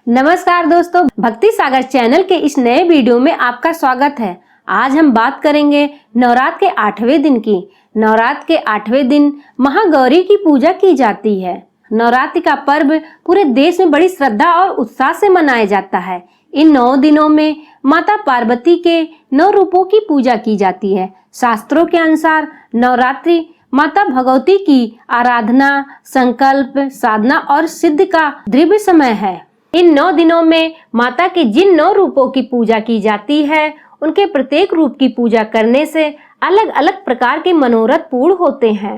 नमस्कार दोस्तों, भक्ति सागर चैनल के इस नए वीडियो में आपका स्वागत है। आज हम बात करेंगे नवरात्र के 8वें दिन की। नवरात्र के 8वें दिन महागौरी की पूजा की जाती है। नवरात्रि का पर्व पूरे देश में बड़ी श्रद्धा और उत्साह से मनाया जाता है। इन 9 दिनों में माता पार्वती के 9 रूपों की पूजा की जाती है। शास्त्रों के अनुसार नवरात्रि माता भगवती की आराधना, संकल्प, साधना और सिद्ध का दिव्य समय है। इन 9 दिनों में माता के जिन 9 रूपों की पूजा की जाती है, उनके प्रत्येक रूप की पूजा करने से अलग अलग प्रकार के मनोरथ पूर्ण होते हैं।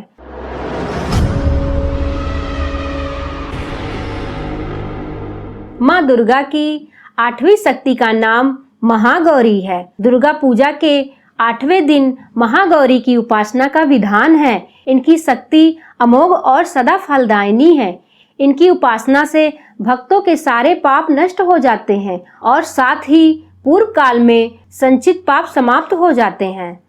माँ दुर्गा की 8वीं शक्ति का नाम महागौरी है। दुर्गा पूजा के 8वें दिन महागौरी की उपासना का विधान है। इनकी शक्ति अमोघ और सदा फलदायिनी है। इनकी उपासना से भक्तों के सारे पाप नष्ट हो जाते हैं और साथ ही पूर्व काल में संचित पाप समाप्त हो जाते हैं।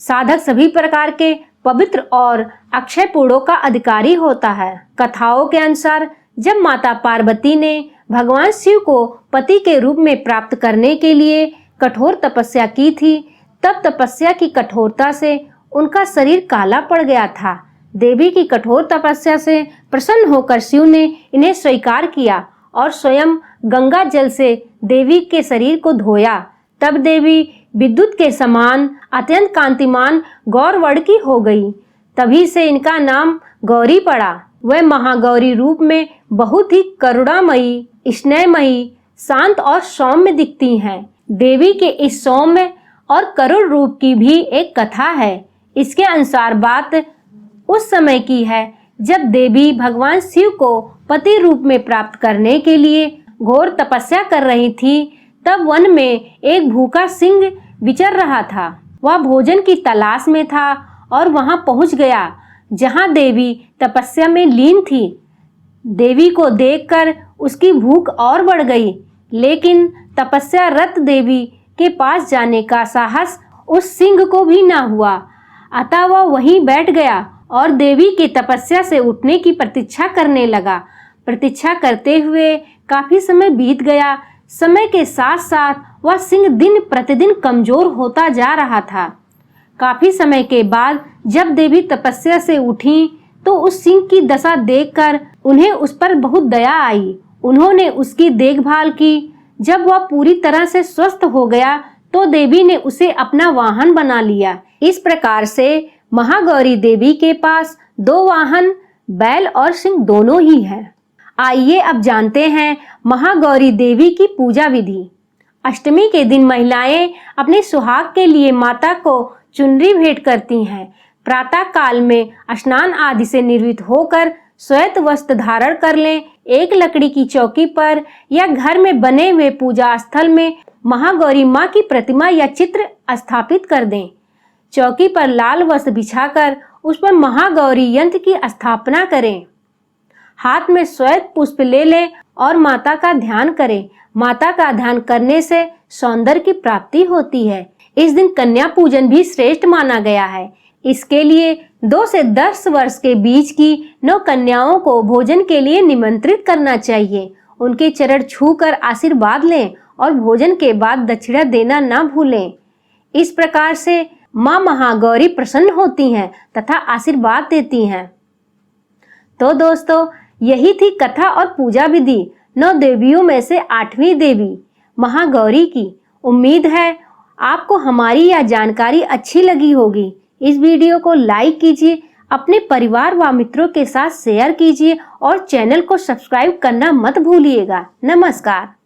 साधक सभी प्रकार के पवित्र और अक्षय पुण्यों का अधिकारी होता है। कथाओं के अनुसार जब माता पार्वती ने भगवान शिव को पति के रूप में प्राप्त करने के लिए कठोर तपस्या की थी, तब तपस्या की कठोरता से उनका शरीर काला पड़ गया था। देवी की कठोर तपस्या से प्रसन्न होकर शिव ने इन्हें स्वीकार किया और स्वयं गंगा जल से देवी के शरीर को धोया। तब देवी विद्युत के समान अत्यंत कांतिमान गौरवर्णकी हो गई। तभी से इनका नाम गौरी पड़ा। वह महागौरी रूप में बहुत ही करुणामयी, स्नेहमयी, शांत और सौम्य दिखती हैं। देवी के इस सौम्य और करुण रूप की भी एक कथा है। इसके अनुसार बात उस समय की है जब देवी भगवान शिव को पति रूप में प्राप्त करने के लिए घोर तपस्या कर रही थी। तब वन में एक भूखा सिंह विचर रहा था। वह भोजन की तलाश में था और वहां पहुंच गया जहां देवी तपस्या में लीन थी। देवी को देखकर उसकी भूख और बढ़ गई, लेकिन तपस्या रत देवी के पास जाने का साहस उस सिंह को भी ना हुआ। अतः वह वहीं बैठ गया और देवी की तपस्या से उठने की प्रतीक्षा करने लगा। प्रतीक्षा करते हुए काफी समय बीत गया। समय के साथ साथ वह सिंह दिन प्रतिदिन कमजोर होता जा रहा था। काफी समय के बाद जब देवी तपस्या से उठी तो उस सिंह की दशा देखकर उन्हें उस पर बहुत दया आई। उन्होंने उसकी देखभाल की। जब वह पूरी तरह से स्वस्थ हो गया तो देवी ने उसे अपना वाहन बना लिया। इस प्रकार से महागौरी देवी के पास 2 वाहन, बैल और सिंह दोनों ही हैं। आइए अब जानते हैं महागौरी देवी की पूजा विधि। अष्टमी के दिन महिलाएं अपने सुहाग के लिए माता को चुनरी भेंट करती हैं। प्रातः काल में स्नान आदि से निर्वृत होकर श्वेत वस्त्र धारण कर लें। एक लकड़ी की चौकी पर या घर में बने हुए पूजा स्थल में महागौरी माँ की प्रतिमा या चित्र स्थापित कर दें। चौकी पर लाल वस्त्र बिछाकर उस पर महागौरी यंत्र की स्थापना करें। हाथ में श्वेत पुष्प ले लें और माता का ध्यान करें। माता का ध्यान करने से सौंदर्य की प्राप्ति होती है। इस दिन कन्या पूजन भी श्रेष्ठ माना गया है। इसके लिए 2 से 10 वर्ष के बीच की 9 कन्याओं को भोजन के लिए निमंत्रित करना चाहिए। उनके चरण छूकर आशीर्वाद लें और भोजन के बाद दक्षिणा देना न भूलें। इस प्रकार से माँ महागौरी प्रसन्न होती हैं तथा आशीर्वाद देती हैं। तो दोस्तों, यही थी कथा और पूजा विधि 9 देवियों में से 8वीं देवी महागौरी की। उम्मीद है आपको हमारी यह जानकारी अच्छी लगी होगी। इस वीडियो को लाइक कीजिए, अपने परिवार व मित्रों के साथ शेयर कीजिए और चैनल को सब्सक्राइब करना मत भूलिएगा। नमस्कार।